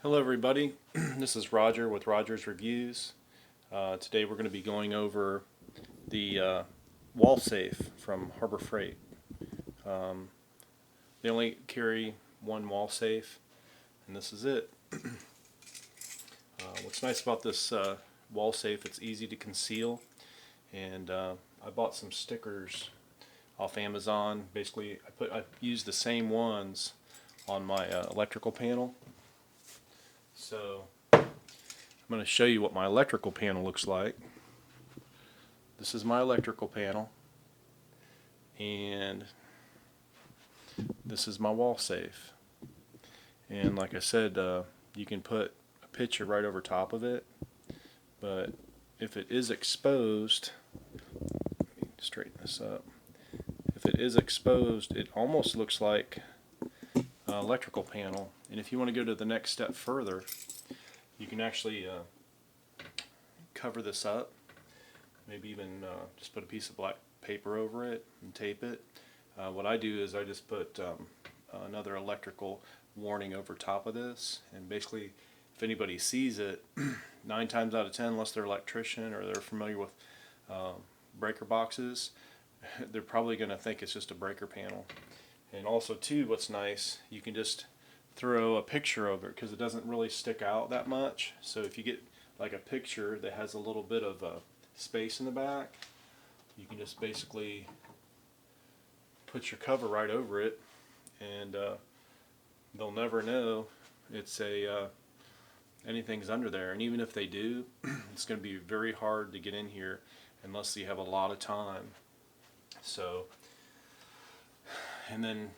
Hello everybody, this is Roger with Roger's Reviews. Today we're going to be going over the WALLSAFE from Harbor Freight. They only carry one WALLSAFE, and this is it. What's nice about this WALLSAFE, it's easy to conceal, and I bought some stickers off Amazon. Basically, I used the same ones on my electrical panel. So I'm going to show you what my electrical panel looks like. This is my electrical panel, and this is my WALLSAFE. And like I said, you can put a picture right over top of it, but if it is exposed, let me straighten this up. If it is exposed, it almost looks like an electrical panel. And if you want to go to the next step further, you can actually cover this up. Maybe even just put a piece of black paper over it and tape it. What I do is I just put another electrical warning over top of this, and basically if anybody sees it, 9 times out of 10, unless they're an electrician or they're familiar with breaker boxes, they're probably going to think it's just a breaker panel. And also too, what's nice, you can just throw a picture over it because it doesn't really stick out that much. So if you get like a picture that has a little bit of space in the back, you can just basically put your cover right over it, and they'll never know it's anything's under there. And even if they do, it's going to be very hard to get in here unless you have a lot of time. So, and then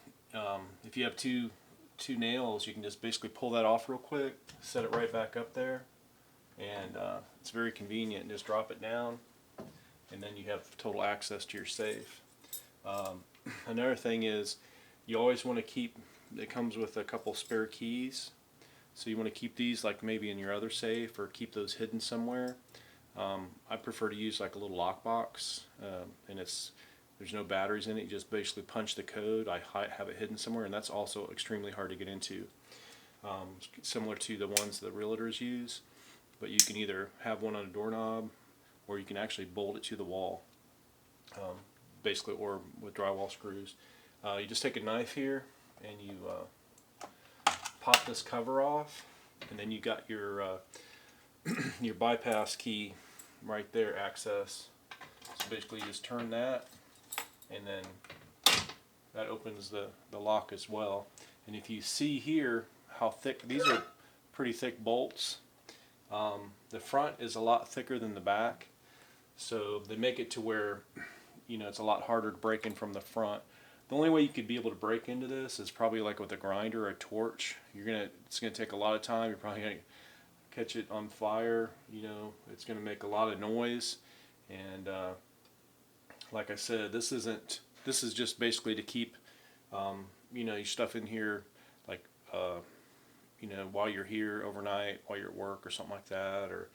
if you have two nails, you can just basically pull that off real quick, set it right back up there, and it's very convenient. Just drop it down, and then you have total access to your safe. Another thing is, you always want to keep, it comes with a couple spare keys, so you want to keep these like maybe in your other safe or keep those hidden somewhere. I prefer to use like a little lockbox, and there's no batteries in it. You just basically punch the code. I have it hidden somewhere, and that's also extremely hard to get into. Similar to the ones the realtors use, but you can either have one on a doorknob, or you can actually bolt it to the wall, basically, or with drywall screws. You just take a knife here, and you pop this cover off, and then you got your your bypass key right there, access. So basically you just turn that, and then that opens the lock as well. And if you see here how thick, these are pretty thick bolts. The front is a lot thicker than the back, so they make it to where, you know, it's a lot harder to break in from the front. The only way you could be able to break into this is probably like with a grinder or a torch. It's gonna take a lot of time. You're probably gonna catch it on fire. You know, it's gonna make a lot of noise. And like I said, this is just basically to keep you know, your stuff in here, like you know, while you're here overnight, while you're at work or something like that, or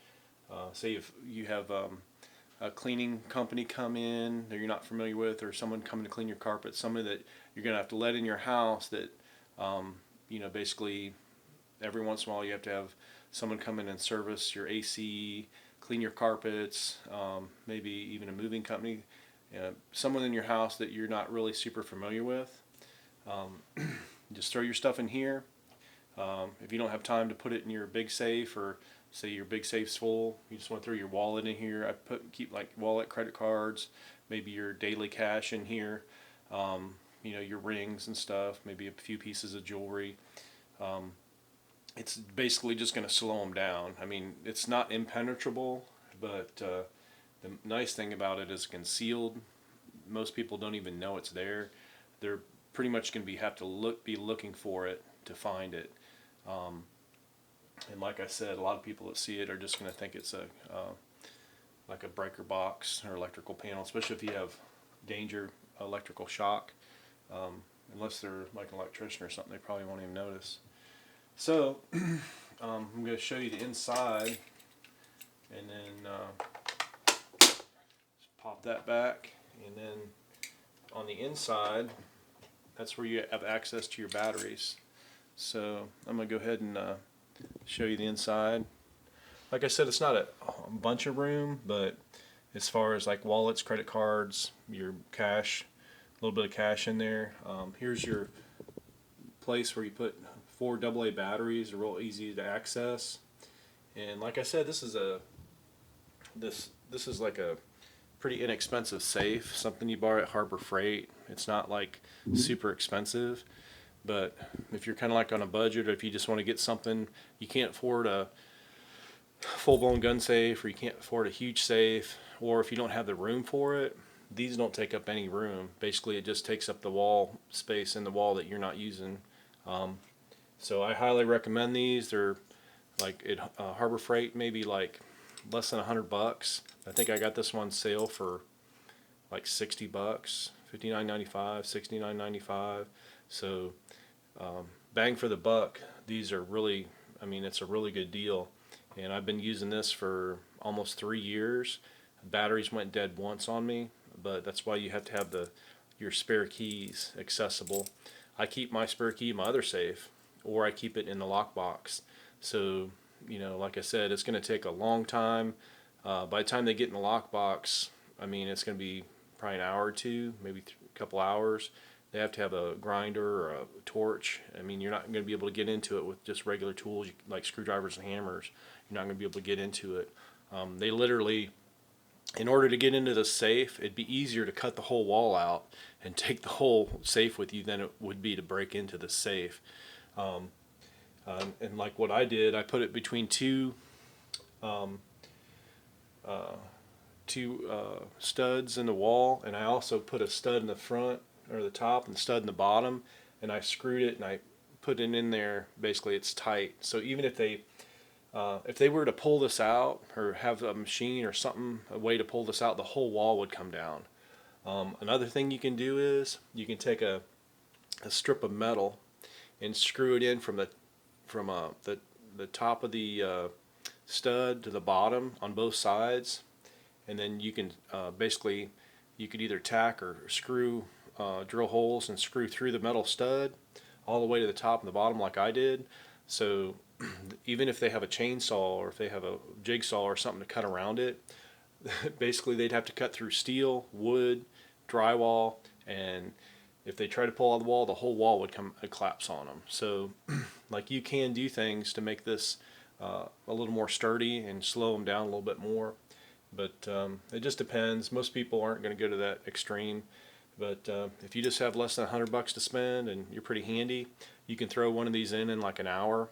say if you have a cleaning company come in that you're not familiar with, or someone coming to clean your carpet, somebody that you're going to have to let in your house that, you know, basically every once in a while you have to have someone come in and service your AC, clean your carpets, maybe even a moving company, someone in your house that you're not really super familiar with. Just throw your stuff in here. If you don't have time to put it in your big safe, or say your big safe's full, you just want to throw your wallet in here. Keep like wallet, credit cards, maybe your daily cash in here, you know, your rings and stuff, maybe a few pieces of jewelry. It's basically just going to slow them down. I mean, it's not impenetrable, but the nice thing about it is concealed. Most people don't even know it's there. They're pretty much going to have to be looking for it to find it. And like I said, a lot of people that see it are just going to think it's like a breaker box or electrical panel, especially if you have danger electrical shock. Unless they're like an electrician or something, they probably won't even notice. So I'm going to show you the inside, and then just pop that back, and then on the inside, that's where you have access to your batteries. So I'm going to go ahead and show you the inside. Like I said, it's not a bunch of room, but as far as like wallets, credit cards, your cash, a little bit of cash in there. Here's your place where you put 4 AA batteries. They're real easy to access. And like I said, this is like a pretty inexpensive safe, something you buy at Harbor Freight. It's not like super expensive, but if you're kind of like on a budget, or if you just want to get something, you can't afford a full-blown gun safe, or you can't afford a huge safe, or if you don't have the room for it, these don't take up any room. Basically, it just takes up the wall space in the wall that you're not using. So I highly recommend these. They're like at Harbor Freight, maybe like less than $100. I think I got this one sale for like $60, $59.95, $69.95. So bang for the buck. These are really, I mean, it's a really good deal. And I've been using this for almost 3 years. Batteries went dead once on me, but that's why you have to have your spare keys accessible. I keep my spare key in my other safe, or I keep it in the lockbox. So, you know, like I said, it's going to take a long time. By the time they get in the lockbox, I mean, it's going to be probably an hour or two, maybe a couple hours. They have to have a grinder or a torch. I mean, you're not going to be able to get into it with just regular tools like screwdrivers and hammers. You're not going to be able to get into it. They literally, in order to get into the safe, it'd be easier to cut the whole wall out and take the whole safe with you than it would be to break into the safe. And like what I did, I put it between two studs in the wall, and I also put a stud in the front or the top and stud in the bottom, and I screwed it and I put it in there. Basically, it's tight. So even if they were to pull this out or have a machine or something, a way to pull this out, the whole wall would come down. Another thing you can do is you can take a strip of metal and screw it in from the top of the stud to the bottom on both sides, and then you can basically, you could either tack or screw, drill holes and screw through the metal stud all the way to the top and the bottom like I did. So even if they have a chainsaw or if they have a jigsaw or something to cut around it, basically they'd have to cut through steel, wood, drywall, and if they try to pull out the wall, the whole wall would collapse on them. So like, you can do things to make this a little more sturdy and slow them down a little bit more, but it just depends. Most people aren't going to go to that extreme, but if you just have less than $100 to spend and you're pretty handy, you can throw one of these in like an hour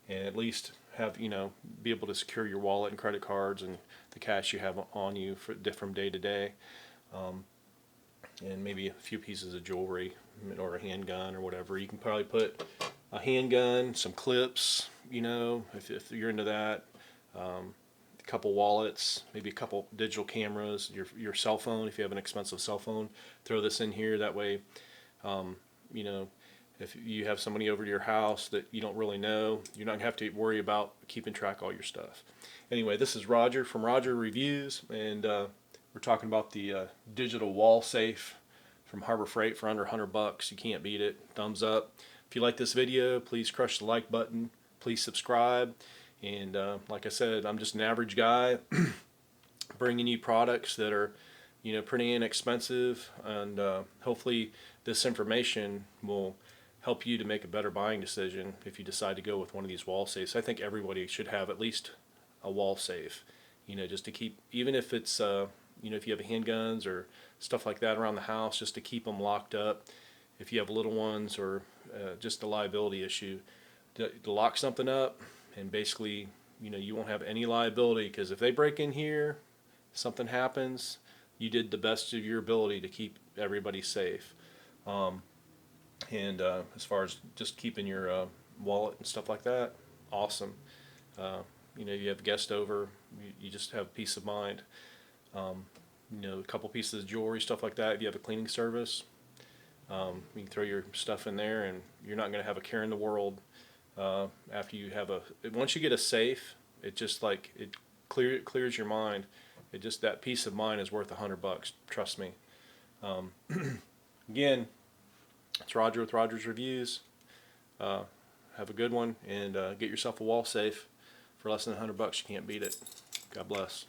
and at least have, you know, be able to secure your wallet and credit cards and the cash you have on you from day to day, and maybe a few pieces of jewelry or a handgun or whatever. You can probably put a handgun, some clips, you know, if you're into that, a couple wallets, maybe a couple digital cameras, your cell phone, if you have an expensive cell phone, throw this in here. That way, you know, if you have somebody over to your house that you don't really know, you're not going to have to worry about keeping track of all your stuff. Anyway, this is Roger from Roger Reviews, and we're talking about the digital wall safe from Harbor Freight for under $100. You can't beat it. Thumbs up. If you like this video, please crush the like button. Please subscribe. And like I said, I'm just an average guy bringing you products that are, you know, pretty inexpensive, and hopefully this information will help you to make a better buying decision if you decide to go with one of these wall safes. I think everybody should have at least a wall safe, you know, just to keep, even if it's you know, if you have handguns or stuff like that around the house, just to keep them locked up. If you have little ones, or just a liability issue, to lock something up, and basically, you know, you won't have any liability, because if they break in here, something happens, you did the best of your ability to keep everybody safe. And as far as just keeping your wallet and stuff like that, awesome. You know, you have a guest over, you just have peace of mind. You know, a couple pieces of jewelry, stuff like that. If you have a cleaning service, you can throw your stuff in there, and you're not going to have a care in the world. After you have once you get a safe, it just like, it clears your mind. It just, that peace of mind is worth $100. Trust me. Again, it's Roger with Roger's Reviews. have a good one, and get yourself a wall safe for less than $100. You can't beat it. God bless.